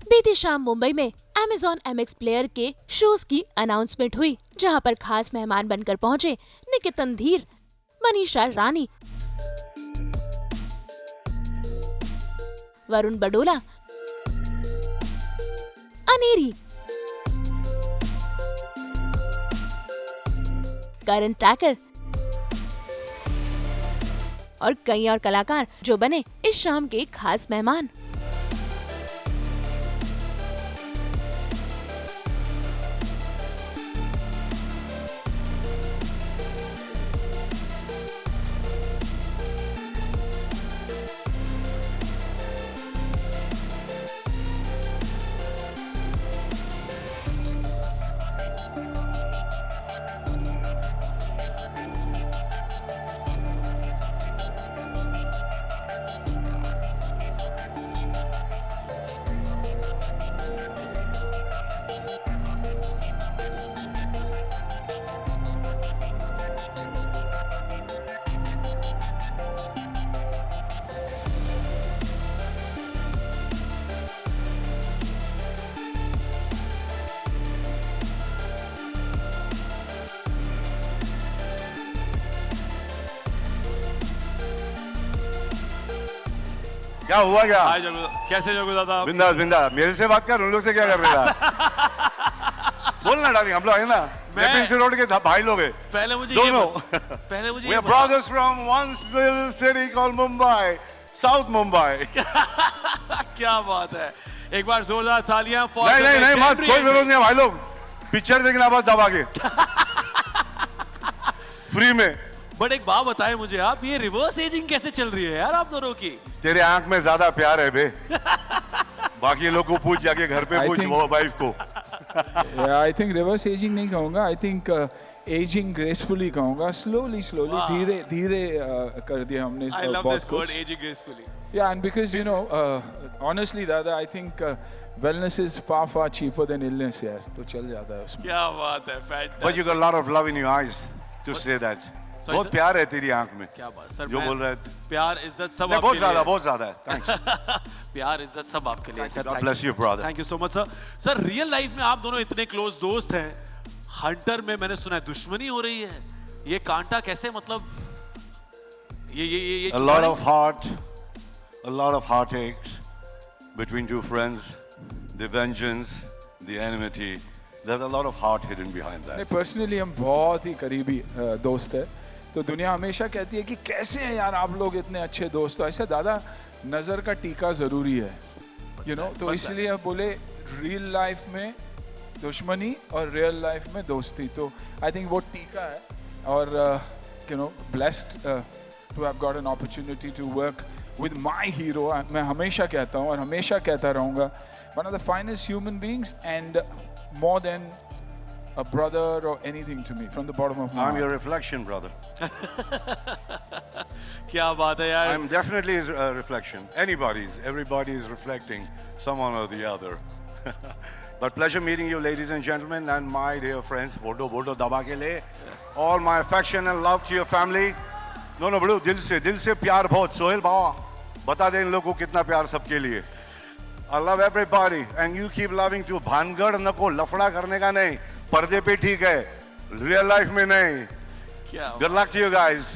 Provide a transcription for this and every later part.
बीती शाम मुंबई में Amazon MX प्लेयर के शोज की अनाउंसमेंट हुई, जहां पर खास मेहमान बनकर पहुंचे निकेतन धीर, मनीषा रानी, वरुण बडोला, अनेरी, करण टैकर और कई और कलाकार जो बने इस शाम के खास मेहमान। क्या हुआ क्या? हाय जगू, कैसे जगू दादा? बिंदास बिंदास, मेरे से बात कर, उन लोग से क्या कर रहा है? बोलना डाली, हम लोग है ना, मैं रोड के भाई लोग हैं पहले मुझे दोनों। पहले मुझे We are brothers from one little city called Mumbai, South Mumbai. क्या बात है, एक बार जोरदार तालियां फॉर नहीं मत, कोई जरूरत नहीं भाई लोग, पिक्चर देखना बस दबा के फ्री में। बट एक बात बताए मुझे आप, ये रिवर्स एजिंग कैसे चल रही है यार आप दोनों की? तेरे आंख में ज्यादा प्यार है बे, बाकी लोग को पूछ, जाके घर पे पूछ वो वाइफ को। आई थिंक रिवर्स एजिंग नहीं कहूंगा, आई थिंक एजिंग ग्रेसफुली कहूंगा, स्लोली धीरे धीरे कर दिया हमने। I love this word, aging gracefully. Yeah, and because you know, honestly, Dada, I think wellness is far cheaper than illness, यार, तो चल जाता है उसमें। क्या बात है, fantastic. But you got a lot of love in your eyes to say that. बहुत प्यार है तेरी आंख में। क्या बात सर, जो बोल रहे हैं, प्यार इज्जत सब बहुत ज्यादा, बहुत ज्यादा है। थैंक्स। प्यार इज्जत सब आपके लिए sir. God bless you, brother. Thank you so much sir. Sir real life में आप दोनों इतने क्लोज दोस्त हैं, हंटर में मैंने सुना है दुश्मनी हो रही है, ये कांटा कैसे, मतलब ये a lot of heartaches between two friends, the vengeance, the enmity. There's a lot of heart hidden behind that. नहीं, पर्सनली हम बहुत ही करीबी दोस्त है, तो दुनिया हमेशा कहती है कि कैसे हैं यार आप लोग इतने अच्छे दोस्त। तो ऐसे दादा नजर का टीका जरूरी है, यू नो, तो इसलिए बोले रियल लाइफ में दुश्मनी और रियल लाइफ में दोस्ती, तो आई थिंक वो टीका है। और you know, blessed to have got an opportunity to work with my hero. मैं हमेशा कहता हूँ और हमेशा कहता रहूँगा, one of the finest human beings and more than a brother or anything to me, from the bottom of my heart. I'm your reflection, brother. क्या बात है यार। I'm definitely a reflection. Everybody is reflecting someone or the other. But pleasure meeting you, ladies and gentlemen, and my dear friends. Bodo daba ke le. All my affection and love to your family. No, bro, दिल से प्यार बहुत। सोहेल बाबा, बता दे इन लोगों को कितना प्यार सबके लिए। I love everybody and you keep loving too. Bhangarh नको, लफड़ा करने का नहीं, पर्दे पे ठीक है, रियल लाइफ में नहीं। क्या Good luck to you guys.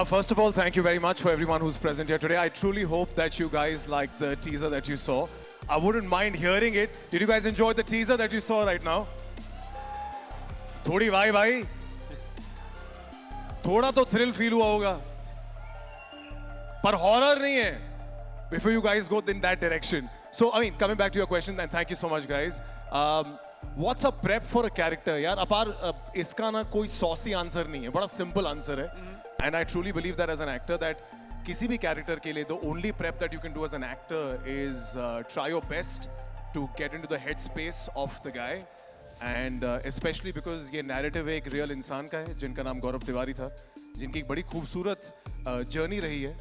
First of all, thank you very much for everyone who's present here today. I truly hope that you guys liked the teaser that you saw. I wouldn't mind hearing it. Did you guys enjoy the teaser that you saw right now? थोड़ी भाई थोड़ा तो thrill feel हुआ होगा, पर horror नहीं है। Before you guys go in that direction. So, I mean, coming back to your question, and thank you so much, guys. What's a prep for a character? यार, अपार इसका ना कोई saucy answer नहीं है, बड़ा simple answer है. And I truly believe that as an actor, that किसी भी character के लिए the only prep that you can do as an actor is try your best to get into the headspace of the guy, and especially because ये narrative एक real इंसान का है जिनका नाम गौरव तिवारी था, जिनकी एक बड़ी खूबसूरत journey रही है।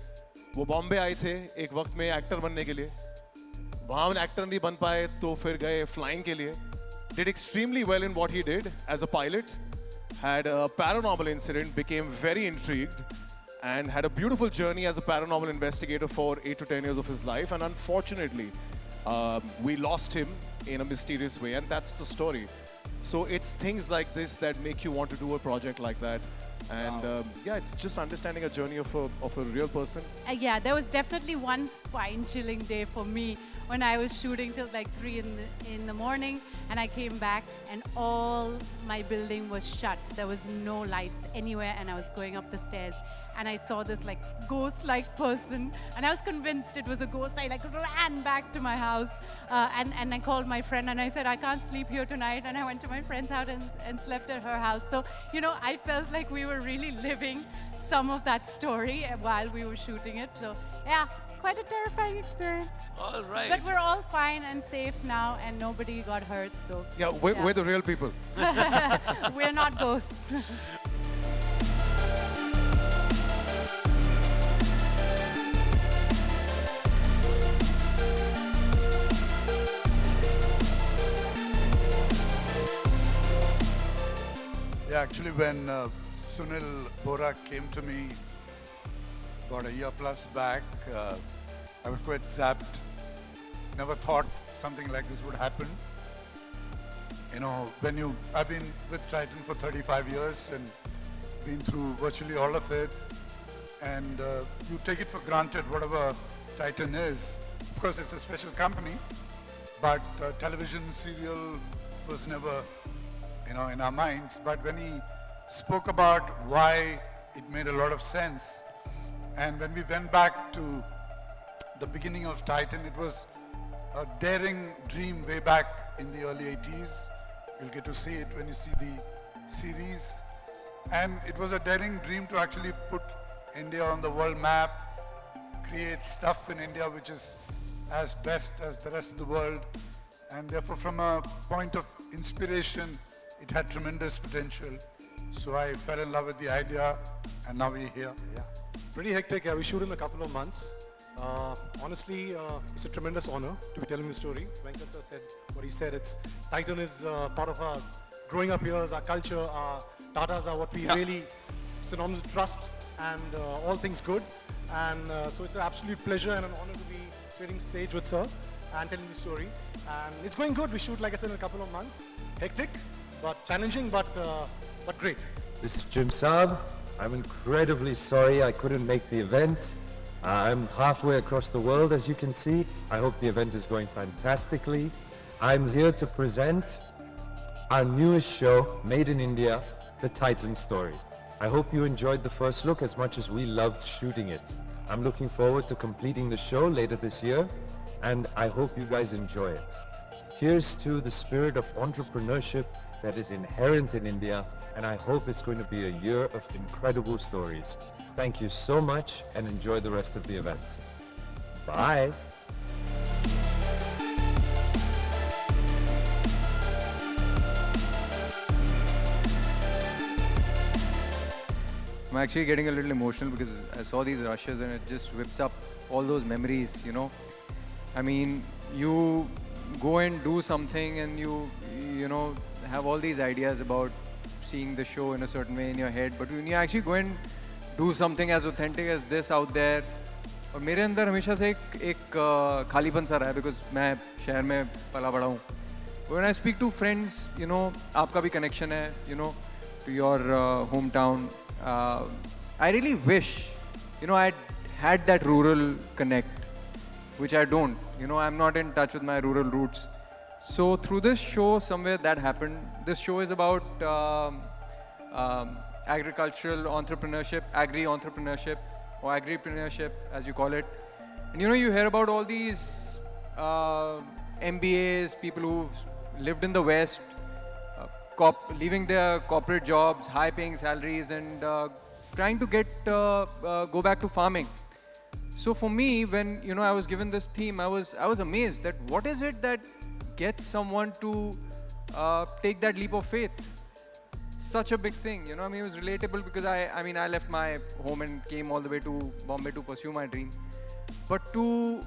वो बॉम्बे आए थे एक वक्त में एक्टर बनने के लिए, वहाँ एक्टर नहीं बन पाए तो फिर गए फ्लाइंग के लिए. Did extremely well in what he did as a pilot. Had a paranormal incident, became very intrigued, and had a beautiful journey as a paranormal investigator for 8 to 10 years of his life. And unfortunately, we lost him in a mysterious way, and that's the story. So it's things like this that make you want to do a project like that. And yeah, it's just understanding a journey of a real person. Yeah, there was definitely one spine-chilling day for me when I was shooting till like 3 in the morning, and I came back and all my building was shut. There was no lights anywhere, and I was going up the stairs, and I saw this like ghost-like person, and I was convinced it was a ghost. I like ran back to my house, and I called my friend, and I said, I can't sleep here tonight, and I went to my friend's house and slept at her house. So, you know, I felt like we were really living some of that story while we were shooting it. So, yeah, quite a terrifying experience. All right. But we're all fine and safe now, and nobody got hurt, so. Yeah, we're the real people. We're not ghosts. Yeah, actually, when Sunil Bora came to me about a year plus back, I was quite zapped. Never thought something like this would happen. You know, I've been with Titan for 35 years and been through virtually all of it. And you take it for granted, whatever Titan is. Of course, it's a special company, but television serial was never, you know, in our minds. But when he spoke about why, it made a lot of sense. And when we went back to the beginning of Titan, it was a daring dream way back in the early 80s. You'll get to see it when you see the series. And it was a daring dream to actually put India on the world map, create stuff in India which is as best as the rest of the world. And therefore, from a point of inspiration, it had tremendous potential. So I fell in love with the idea, and now we're here. Yeah, pretty hectic. Yeah, we shoot in a couple of months. Honestly, it's a tremendous honor to be telling the story. Venkat sir said what he said. Titan is part of our growing up years, our culture, our Tatas are what we really synonymous with trust and all things good. And so it's an absolute pleasure and an honor to be sharing stage with sir and telling the story. And it's going good. We shoot, like I said, in a couple of months. Hectic, but challenging, but great. This is Jim Saab. I'm incredibly sorry I couldn't make the event. I'm halfway across the world, as you can see. I hope the event is going fantastically. I'm here to present our newest show, Made in India, The Titan Story. I hope you enjoyed the first look as much as we loved shooting it. I'm looking forward to completing the show later this year, and I hope you guys enjoy it. Here's to the spirit of entrepreneurship that is inherent in India, and I hope it's going to be a year of incredible stories. Thank you so much and enjoy the rest of the event. Bye. I'm actually getting a little emotional because I saw these rushes and it just whips up all those memories, you know. I mean, you go and do something and you know, have all these ideas about seeing the show in a certain way in your head, but when you actually go and do something as authentic as this out there, और मेरे अंदर हमेशा से एक खालीपन सा रहा है because मैं शहर में पला बड़ा हूँ. When I speak to friends, you know, आपका भी connection है, you know, to your hometown. I really wish, you know, I had that rural connect, which I don't. You know, I'm not in touch with my rural roots. So through this show, somewhere that happened. This show is about agricultural entrepreneurship, agri-entrepreneurship, or agripreneurship, as you call it. And you know, you hear about all these MBAs, people who've lived in the West, leaving their corporate jobs, high-paying salaries, and trying to go back to farming. So for me, when you know I was given this theme, I was amazed that what is it that gets someone to take that leap of faith? Such a big thing, you know. I mean, it was relatable because I left my home and came all the way to Bombay to pursue my dream. But to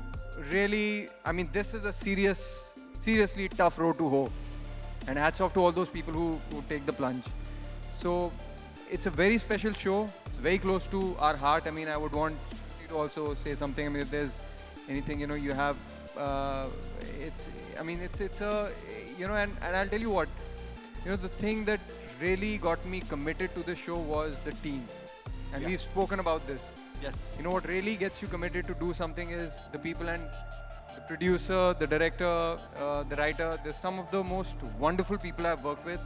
really, I mean, this is a seriously tough road to hoe. And hats off to all those people who take the plunge. So it's a very special show. It's very close to our heart. I mean, I would want you to also say something. I mean, if there's anything, you know, you have, it's a, you know, and I'll tell you what, you know, the thing that really got me committed to the show was the team. And we've spoken about this. Yes. You know, what really gets you committed to do something is the people, and the producer, the director, the writer. They're some of the most wonderful people I've worked with.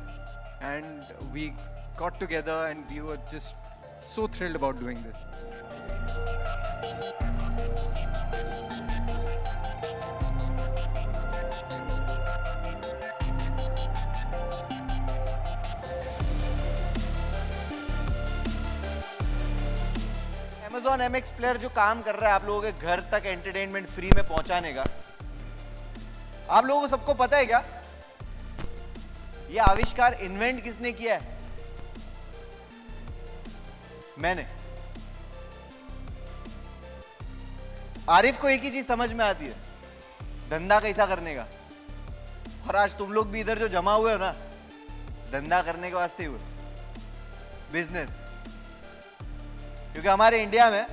And we got together and we were just so thrilled about doing this. Amazon MX Player जो काम कर रहा है आप लोगों के घर तक एंटरटेनमेंट फ्री में पहुंचाने का, आप लोगों को सबको पता है क्या? ये आविष्कार इन्वेंट किसने किया है? मैंने। आरिफ को एक ही चीज समझ में आती है, धंधा कैसा करने का। और आज तुम लोग भी इधर जो जमा हुए हो ना, धंधा करने के वास्ते हुए, बिजनेस। क्योंकि हमारे इंडिया में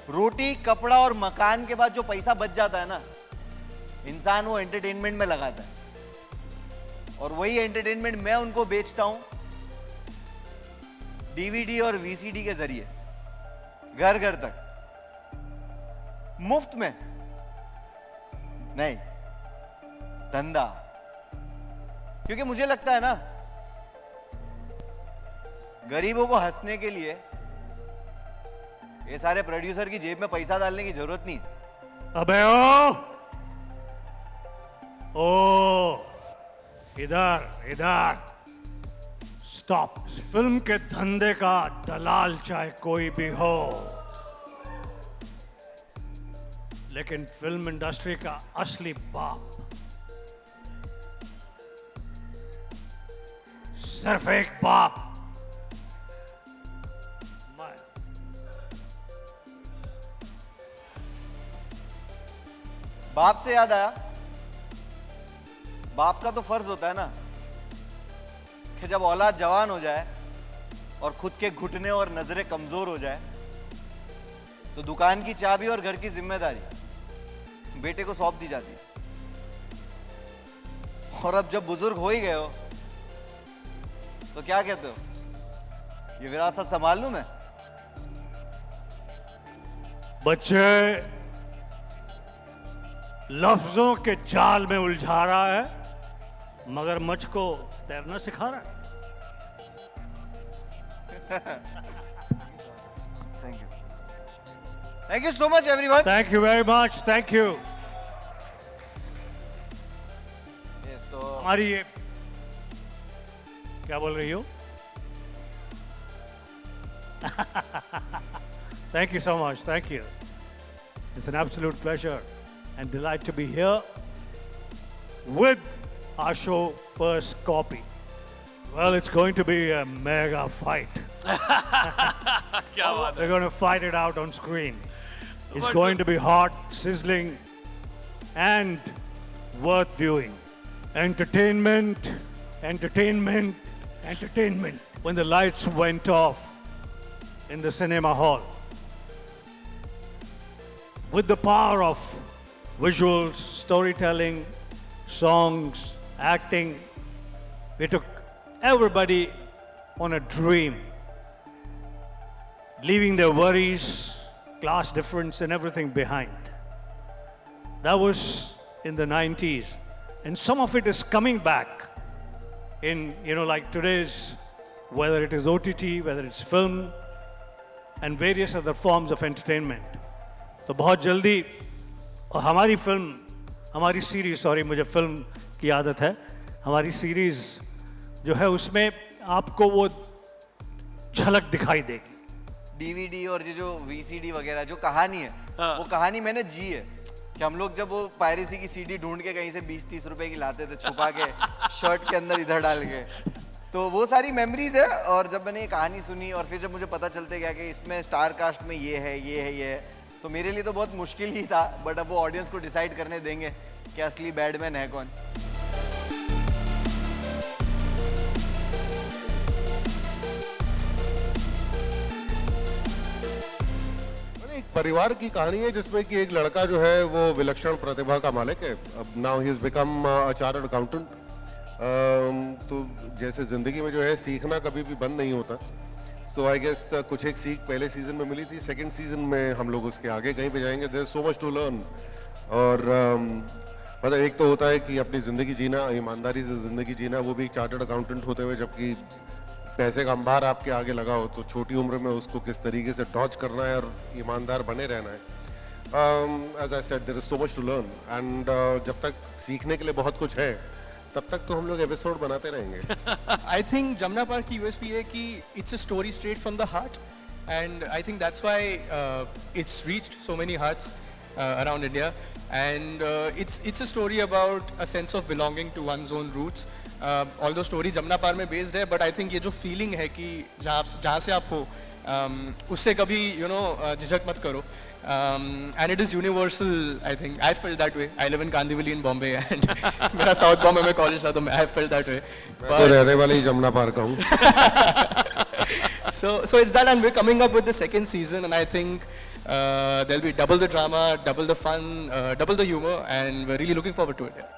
रोटी, कपड़ा और मकान के बाद जो पैसा बच जाता है ना, इंसान वो एंटरटेनमेंट में लगाता है। और वही एंटरटेनमेंट मैं उनको बेचता हूं डीवीडी और वीसीडी के जरिए, घर घर तक, मुफ्त में नहीं, धंधा। क्योंकि मुझे लगता है ना, गरीबों को हंसने के लिए ये सारे प्रोड्यूसर की जेब में पैसा डालने की जरूरत नहीं। अबे ओ इधर इधर स्टॉप। फिल्म के धंधे का दलाल चाहे कोई भी हो, लेकिन फिल्म इंडस्ट्री का असली बाप सिर्फ एक बाप, मैं। बाप से याद आया, बाप का तो फर्ज होता है ना कि जब औलाद जवान हो जाए और खुद के घुटने और नजरें कमजोर हो जाए, तो दुकान की चाबी और घर की जिम्मेदारी बेटे को सौंप दी जाती है। और अब जब बुजुर्ग हो ही गए हो, तो क्या कहते हो, ये विरासत संभाल लूं मैं? बच्चे लफ्जों के जाल में उलझा रहा है, मगर मुझको तैरना सिखा रहा है। Thank you so much everyone. Thank you very much. Thank you. Yes, तो हमारी ये क्या बोल रही हो? Thank you so much. Thank you. It's an absolute pleasure and delight to be here with our show First Copy. Well, it's going to be a mega fight. क्या बात है? We're going to fight it out on screen. It's going to be hot, sizzling, and worth viewing. Entertainment, entertainment, entertainment. When the lights went off in the cinema hall, with the power of visuals, storytelling, songs, acting, we took everybody on a dream, leaving their worries, class difference and everything behind. That was in the 90s. And some of it is coming back in, like today's, whether it is OTT, whether it's film, and various other forms of entertainment. तो बहुत जल्दी हमारी film, हमारी series, sorry मुझे film की आदत है, हमारी सीरीज जो है उसमें आपको वो झलक दिखाई देगी। डीवीडी और ये जो वीसीडी वगैरह जो कहानी है, वो कहानी मैंने जी है कि हम लोग जब वो पायरेसी की सीडी ढूंढ के कहीं से 20-30 रुपए की लाते थे, छुपा के शर्ट के अंदर इधर डाल के, तो वो सारी मेमोरीज है। और जब मैंने ये कहानी सुनी और फिर जब मुझे पता चलते गया कि इसमें स्टार कास्ट में ये है, तो मेरे लिए तो बहुत मुश्किल ही था, बट अब वो ऑडियंस को डिसाइड करने देंगे कि असली बैडमैन है कौन. एक परिवार की कहानी है जिसमें कि एक लड़का जो है वो विलक्षण प्रतिभा का मालिक है. अब now he has become a chartered accountant. तो जैसे जिंदगी में जो है सीखना कभी भी बंद नहीं होता. सो आई गेस कुछ एक सीख पहले सीजन में मिली थी, सेकंड सीजन में हम लोग उसके आगे कहीं पे जाएंगे. There is so much to learn. और मतलब एक तो होता है कि अपनी ज़िंदगी जीना, ईमानदारी से ज़िंदगी जीना, वो भी एक चार्टर्ड अकाउंटेंट होते हुए, जबकि पैसे का अंबार आपके आगे लगा हो, तो छोटी उम्र में उसको किस तरीके से डॉज करना है और ईमानदार बने रहना है. As I said, there is so much to learn. And जब तक सीखने के लिए बहुत कुछ है, तब तक तो हम लोग एपिसोड बनाते रहेंगे. I think Jamna Park की USP है कि it's a story straight from the heart, and I think that's why it's reached so many hearts around India, and it's a story about a sense of belonging to one's own roots. Although story Jamna Park में based है, but I think ये जो feeling है कि जहाँ से आप हो, उससे कभी झिझक मत करो. And it is universal, I think. I felt that way. I live in Kandivali in Bombay, and मेरा South Bombay में college था, तो I felt that way. मैं तो रहने वाले ही जमुना पार का हूँ. So it's that, and we're coming up with the second season, and I think there'll be double the drama, double the fun, double the humor, and we're really looking forward to it. Yeah.